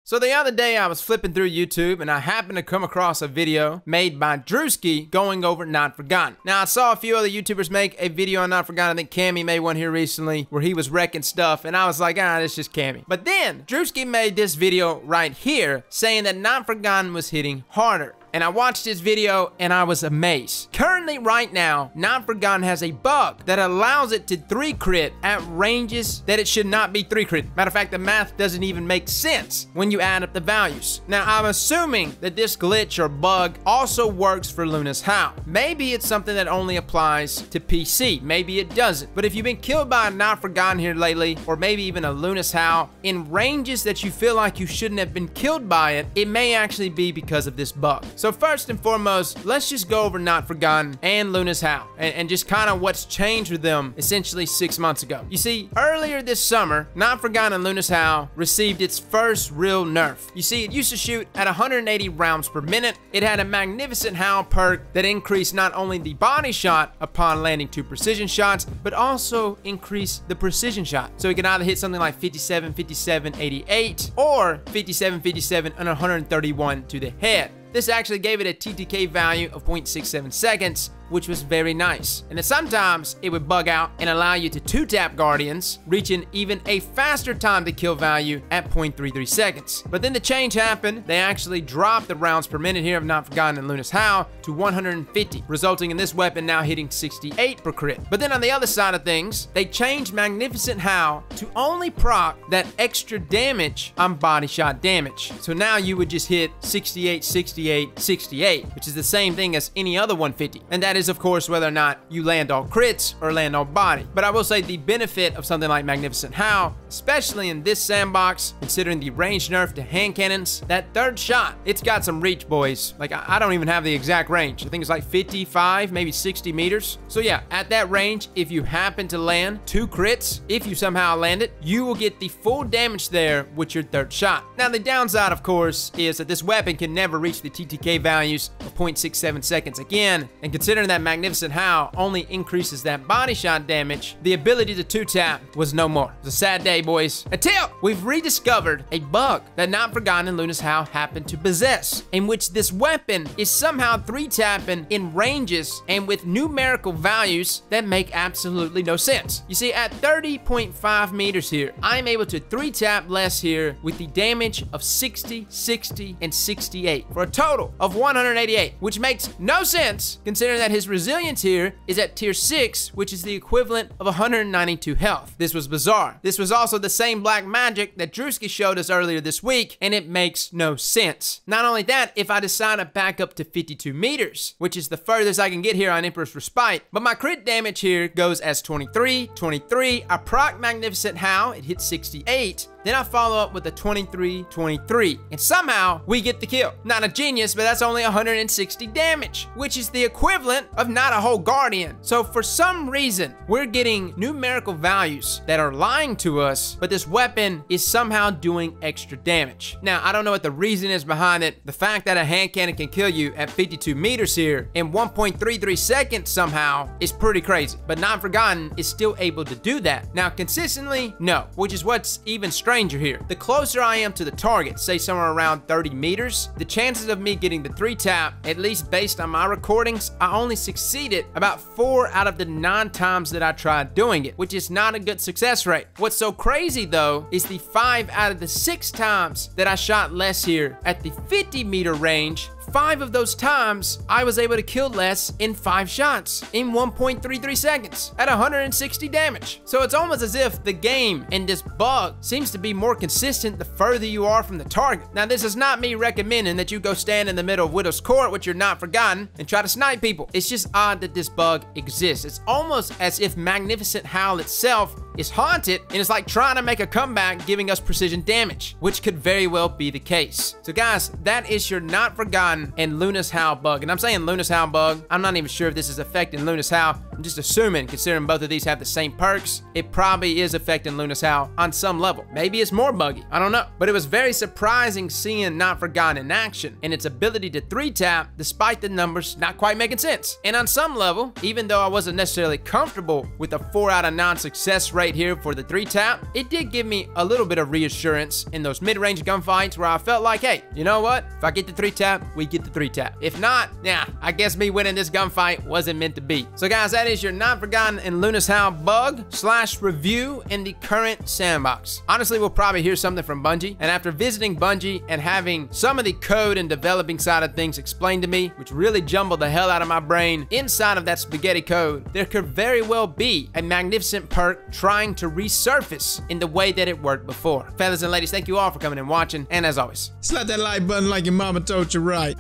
So the other day I was flipping through YouTube and I happened to come across a video made by Drewski going over Not Forgotten. Now I saw a few other YouTubers make a video on Not Forgotten. I think Cammy made one here recently where he was wrecking stuff and I was like, it's just Cammy. But then Drewski made this video right here saying that Not Forgotten was hitting harder. And I watched his video and I was amazed. Currently, right now, Not Forgotten has a bug that allows it to 3-crit at ranges that it should not be 3-crit. Matter of fact, the math doesn't even make sense when you add up the values. Now, I'm assuming that this glitch or bug also works for Luna's Howl. Maybe it's something that only applies to PC. Maybe it doesn't. But if you've been killed by a Not Forgotten here lately, or maybe even a Luna's Howl, in ranges that you feel like you shouldn't have been killed by it, it may actually be because of this bug. So first and foremost, let's just go over Not Forgotten and Luna's Howl and just kind of what's changed with them essentially 6 months ago. You see, earlier this summer, Not Forgotten and Luna's Howl received its first real nerf. You see, it used to shoot at 180 rounds per minute. It had a Magnificent Howl perk that increased not only the body shot upon landing 2 precision shots, but also increased the precision shot. So it could either hit something like 57, 57, 88, or 57, 57, and 131 to the head. This actually gave it a TTK value of 0.67 seconds, which was very nice. And then sometimes it would bug out and allow you to 2-tap Guardians, reaching even a faster time to kill value at 0.33 seconds. But then the change happened. They actually dropped the rounds per minute here of Not Forgotten and Luna's Howl to 150, resulting in this weapon now hitting 68 per crit. But then on the other side of things, they changed Magnificent Howl to only proc that extra damage on body shot damage. So now you would just hit 68, 68, 68, which is the same thing as any other 150. And that is, of course, whether or not you land all crits or land all body. But I will say the benefit of something like Magnificent Howl, especially in this sandbox, considering the range nerf to hand cannons, that third shot, it's got some reach, boys. Like, I don't even have the exact range. I think it's like 55, maybe 60 meters. So yeah, at that range, if you happen to land 2 crits, if you somehow land it, you will get the full damage there with your third shot. Now, the downside, of course, is that this weapon can never reach the TTK values of 0.67 seconds again, and considering that Magnificent Howl only increases that body shot damage, the ability to 2-tap was no more. It was a sad day, boys. Until we've rediscovered a bug that Not Forgotten and Luna's Howl happen to possess, in which this weapon is somehow 3-tapping in ranges and with numerical values that make absolutely no sense. You see, at 30.5 meters here, I'm able to 3-tap less here with the damage of 60, 60, and 68 for a total of 188, which makes no sense considering that his resilience here is at tier 6, which is the equivalent of 192 health. This was bizarre. This was also the same black magic that Drewski showed us earlier this week, and it makes no sense. Not only that, if I decide to back up to 52 meters, which is the furthest I can get here on Emperor's Respite, but my crit damage here goes as 23, 23, I proc Magnificent Howl, it hits 68, then I follow up with a 23, 23, and somehow we get the kill. Not a genius, but that's only 160 damage, which is the equivalent of not a whole Guardian. So for some reason, we're getting numerical values that are lying to us, but this weapon is somehow doing extra damage. Now, I don't know what the reason is behind it. The fact that a hand cannon can kill you at 52 meters here in 1.33 seconds somehow is pretty crazy, but Not Forgotten is still able to do that. Now, consistently, no, which is what's even stranger here. The closer I am to the target, say somewhere around 30 meters, the chances of me getting the 3-tap, at least based on my recordings, I only succeeded about 4 out of the 9 times that I tried doing it, which is not a good success rate. What's so crazy though is the 5 out of the 6 times that I shot less here at the 50-meter range. 5 of those times, I was able to kill less in 5 shots in 1.33 seconds at 160 damage. So it's almost as if the game and this bug seems to be more consistent the further you are from the target. Now, this is not me recommending that you go stand in the middle of Widow's Court with your Not Forgotten and try to snipe people. It's just odd that this bug exists. It's almost as if Magnificent Howl itself is haunted and it's like trying to make a comeback, giving us precision damage, which could very well be the case. So guys, that is your Not Forgotten and Luna's Howl bug. And I'm saying Luna's Howl bug. I'm not even sure if this is affecting Luna's Howl. I'm just assuming, considering both of these have the same perks, it probably is affecting Luna's Howl on some level. Maybe it's more buggy, I don't know. But it was very surprising seeing Not Forgotten in action and its ability to 3-tap despite the numbers not quite making sense. And on some level, even though I wasn't necessarily comfortable with a 4 out of 9 success rate here for the 3-tap, it did give me a little bit of reassurance in those mid-range gunfights where I felt like, hey, you know what? If I get the 3-tap, we get the 3-tap. If not, yeah, I guess me winning this gunfight wasn't meant to be. So guys, that is your Not Forgotten in Luna's Howl bug/review in the current sandbox. Honestly, we'll probably hear something from Bungie, and after visiting Bungie and having some of the code and developing side of things explained to me, which really jumbled the hell out of my brain, inside of that spaghetti code, there could very well be a magnificent perk trying to resurface in the way that it worked before. Fellas and ladies, thank you all for coming and watching, and as always, slap that like button like your mama told you right.